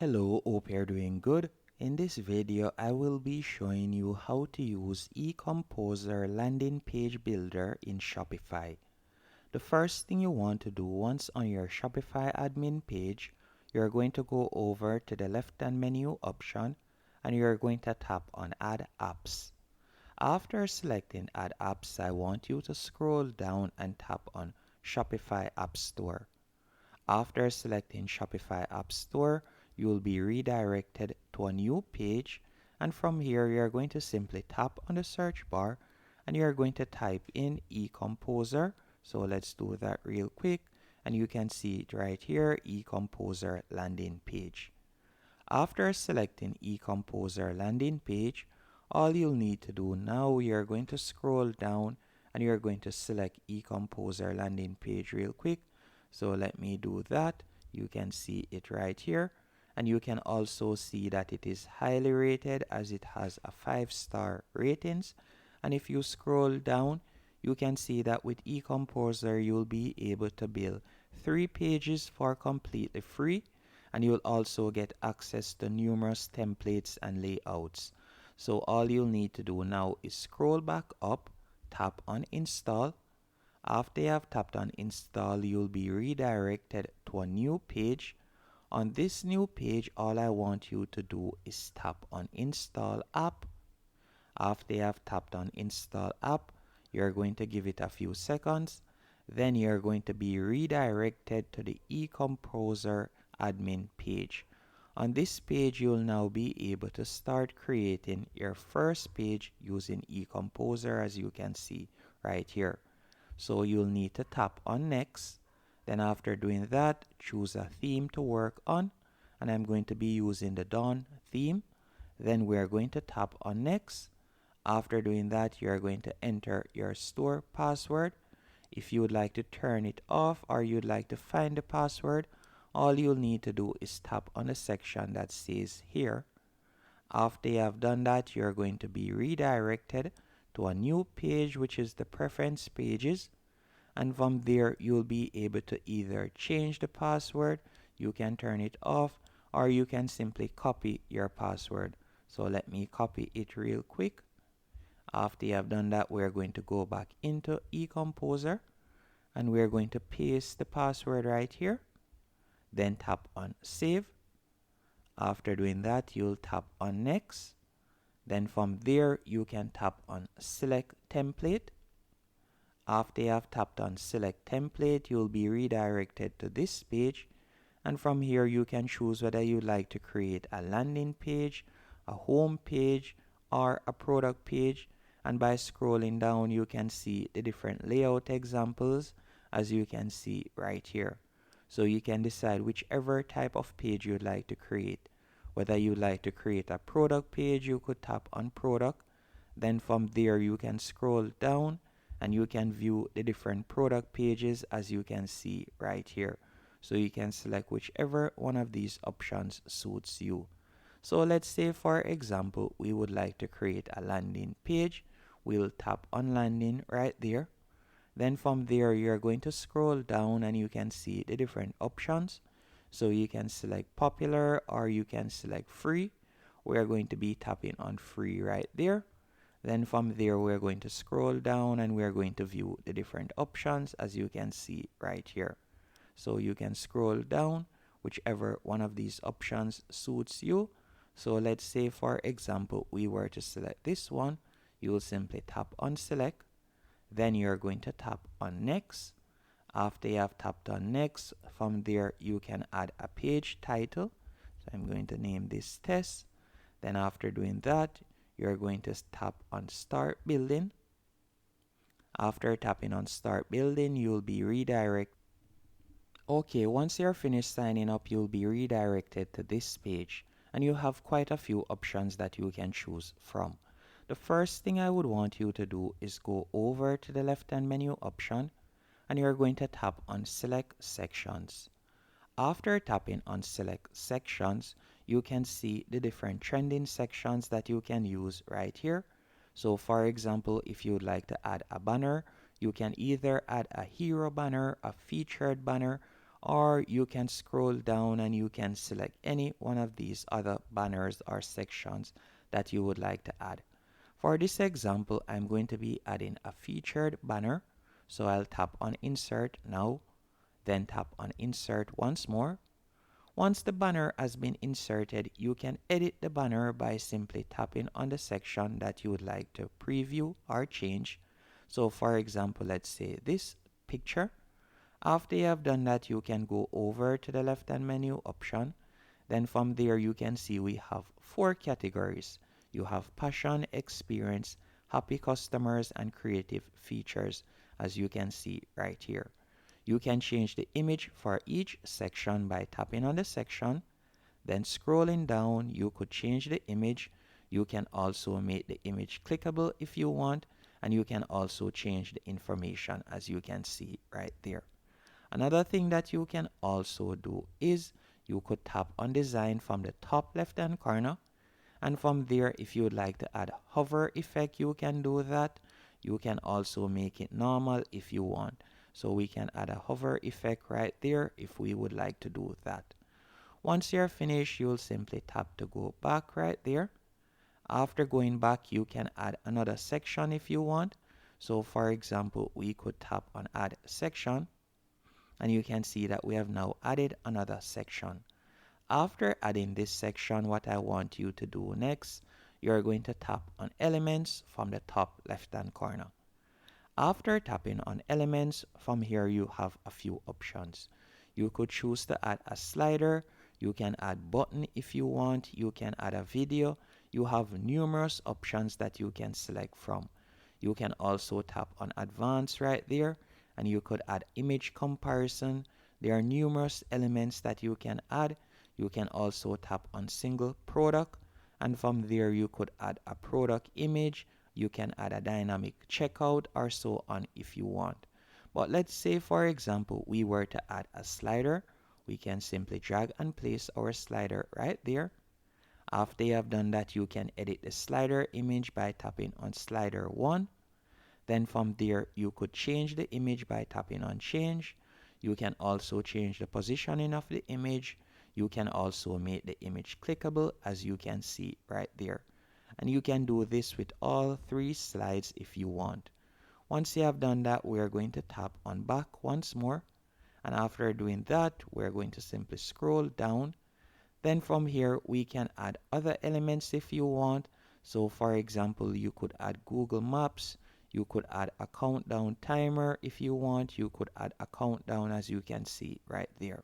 Hello, hope you're doing good. In this video, I will be showing you how to use eComposer landing page builder in Shopify. The first thing you want to do once on your Shopify admin page, you're going to go over to the left-hand menu option and you're going to tap on Add Apps. After selecting Add Apps, I want you to scroll down and tap on Shopify App Store. After selecting Shopify App Store, you will be redirected to a new page, and from here you are going to simply tap on the search bar and you are going to type in eComposer. So let's do that real quick, and you can see it right here, eComposer landing page. After selecting eComposer landing page, all you'll need to do now, you're going to scroll down and you're going to select eComposer landing page real quick. So let me do that. You can see it right here, and you can also see that it is highly rated as it has a 5-star ratings. And if you scroll down, you can see that with eComposer you'll be able to build 3 pages for completely free, and you'll also get access to numerous templates and layouts. So all you'll need to do now is scroll back up, tap on install. After you have tapped on install, you'll be redirected to a new page. On this new page, all I want you to do is tap on install app. After you have tapped on install app, you're going to give it a few seconds. Then you're going to be redirected to the eComposer admin page. On this page, you'll now be able to start creating your first page using eComposer, as you can see right here. So you'll need to tap on next. Then after doing that, choose a theme to work on, and I'm going to be using the Dawn theme. Then we're going to tap on next. After doing that, you're going to enter your store password. If you would like to turn it off or you'd like to find the password, all you'll need to do is tap on the section that says here. After you have done that, you're going to be redirected to a new page, which is the preference pages. And from there, you'll be able to either change the password, you can turn it off, or you can simply copy your password. So let me copy it real quick. After you have done that, we're going to go back into eComposer and we're going to paste the password right here. Then tap on save. After doing that, you'll tap on next. Then from there, you can tap on select template. After you have tapped on select template, you'll be redirected to this page, and from here you can choose whether you'd like to create a landing page, a home page, or a product page. And by scrolling down, you can see the different layout examples, as you can see right here. So you can decide whichever type of page you'd like to create. Whether you'd like to create a product page, you could tap on product. Then from there you can scroll down and you can view the different product pages, as you can see right here. So you can select whichever one of these options suits you. So let's say, for example, we would like to create a landing page. We'll tap on landing right there. Then from there, you're going to scroll down and you can see the different options. So you can select popular or you can select free. We're going to be tapping on free right there. Then from there, we're going to scroll down and we're going to view the different options, as you can see right here. So you can scroll down, whichever one of these options suits you. So let's say, for example, we were to select this one. You will simply tap on select. Then you're going to tap on next. After you have tapped on next, from there you can add a page title. So I'm going to name this test. Then after doing that, you're going to tap on start building. After tapping on start building, you'll be redirected. Okay, once you're finished signing up, you'll be redirected to this page, and you have quite a few options that you can choose from. The first thing I would want you to do is go over to the left-hand menu option, and you're going to tap on select sections. After tapping on select sections, you can see the different trending sections that you can use right here. So for example, if you would like to add a banner, you can either add a hero banner, a featured banner, or you can scroll down and you can select any one of these other banners or sections that you would like to add. For this example, I'm going to be adding a featured banner. So I'll tap on insert now, then tap on insert once more. Once the banner has been inserted, you can edit the banner by simply tapping on the section that you would like to preview or change. So for example, let's say this picture. After you have done that, you can go over to the left hand menu option. Then from there, you can see we have 4 categories. You have passion, experience, happy customers, and creative features, as you can see right here. You can change the image for each section by tapping on the section. Then scrolling down, you could change the image. You can also make the image clickable if you want, and you can also change the information, as you can see right there. Another thing that you can also do is you could tap on design from the top left hand corner, and from there, if you would like to add hover effect, you can do that. You can also make it normal if you want. So we can add a hover effect right there if we would like to do that. Once you're finished, you'll simply tap to go back right there. After going back, you can add another section if you want. So for example, we could tap on add section, and you can see that we have now added another section. After adding this section, what I want you to do next, you're going to tap on elements from the top left hand corner. After tapping on elements, from here you have a few options. You could choose to add a slider, you can add button if you want, you can add a video. You have numerous options that you can select from. You can also tap on advanced right there, and you could add image comparison. There are numerous elements that you can add. You can also tap on single product, and from there you could add a product image. You can add a dynamic checkout or so on if you want. But let's say, for example, we were to add a slider. We can simply drag and place our slider right there. After you have done that, you can edit the slider image by tapping on slider 1. Then from there, you could change the image by tapping on change. You can also change the positioning of the image. You can also make the image clickable, as you can see right there. And you can do this with all 3 slides if you want. Once you have done that, we are going to tap on back once more. And after doing that, we're going to simply scroll down. Then from here, we can add other elements if you want. So for example, you could add Google Maps. You could add a countdown timer if you want. You could add a countdown, as you can see right there.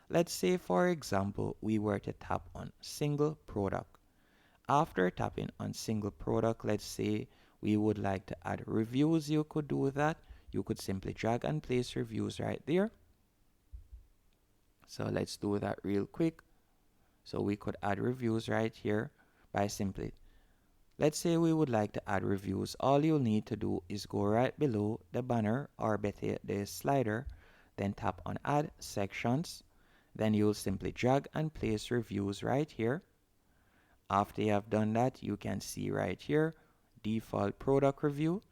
Let's say, for example, we were to tap on single product. After tapping on single product, let's say we would like to add reviews. You could do that. You could simply drag and place reviews right there. So let's do that real quick. So we could add reviews right here by simply, let's say we would like to add reviews. All you'll need to do is go right below the banner, or better the slider, then tap on add sections. Then you'll simply drag and place reviews right here. After you have done that, you can see right here, default product review.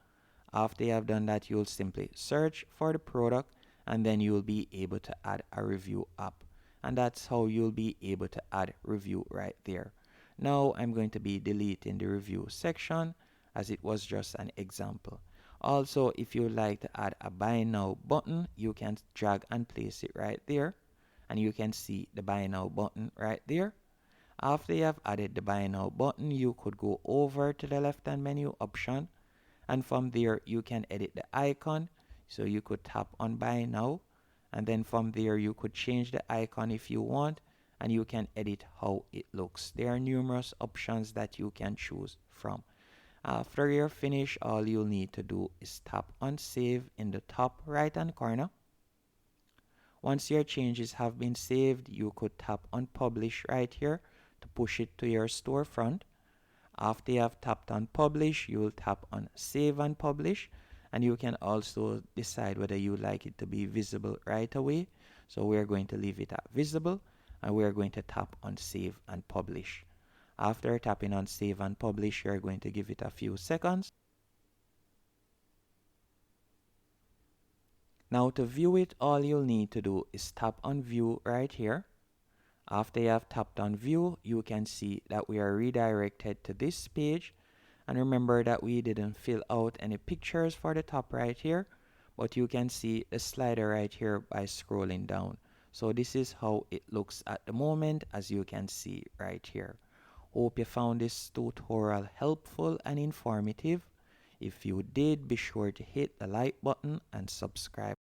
After you have done that, you'll simply search for the product, and then you'll be able to add a review up. And that's how you'll be able to add review right there. Now I'm going to be deleting the review section, as it was just an example. Also, if you would like to add a buy now button, you can drag and place it right there, and you can see the buy now button right there. After you have added the buy now button, you could go over to the left hand menu option, and from there you can edit the icon. So you could tap on buy now, and then from there you could change the icon if you want, and you can edit how it looks. There are numerous options that you can choose from. After you're finished, all you'll need to do is tap on save in the top right hand corner. Once your changes have been saved, you could tap on publish right here to push it to your storefront. After you have tapped on publish, you will tap on save and publish, and you can also decide whether you would like it to be visible right away. So we're going to leave it at visible, and we're going to tap on save and publish. After tapping on save and publish, you're going to give it a few seconds. Now to view it, all you'll need to do is tap on view right here. After you have tapped on view, you can see that we are redirected to this page. And remember that we didn't fill out any pictures for the top right here, but you can see the slider right here by scrolling down. So this is how it looks at the moment, as you can see right here. Hope you found this tutorial helpful and informative. If you did, be sure to hit the like button and subscribe.